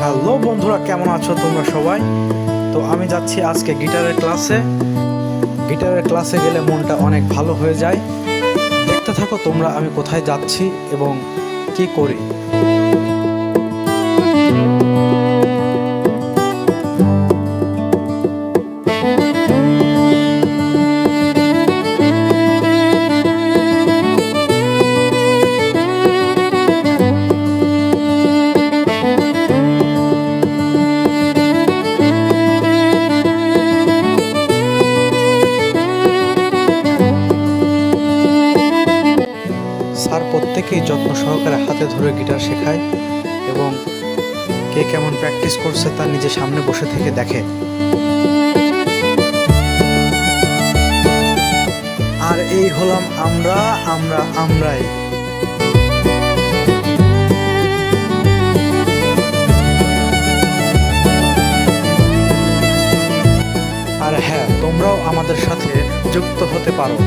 Hello বন্ধুরা, কেমন আছো তোমরা সবাই? তো আমি যাচ্ছি আজকে গিটারের ক্লাসে গেলে মনটা অনেক ভালো হয়ে যায়। দেখতে থাকো তোমরা আমি কোথায় যাচ্ছি এবং কি করি। স্যার প্রত্যেকেই যত্ন সহকারে হাতে ধরে গিটার শেখায় এবং কে কেমন প্র্যাকটিস করছে তা নিজে সামনে বসে থেকে দেখে। আর এই হলাম আমরাই। আর হ্যাঁ, তোমরাও আমাদের সাথে যুক্ত হতে পারো।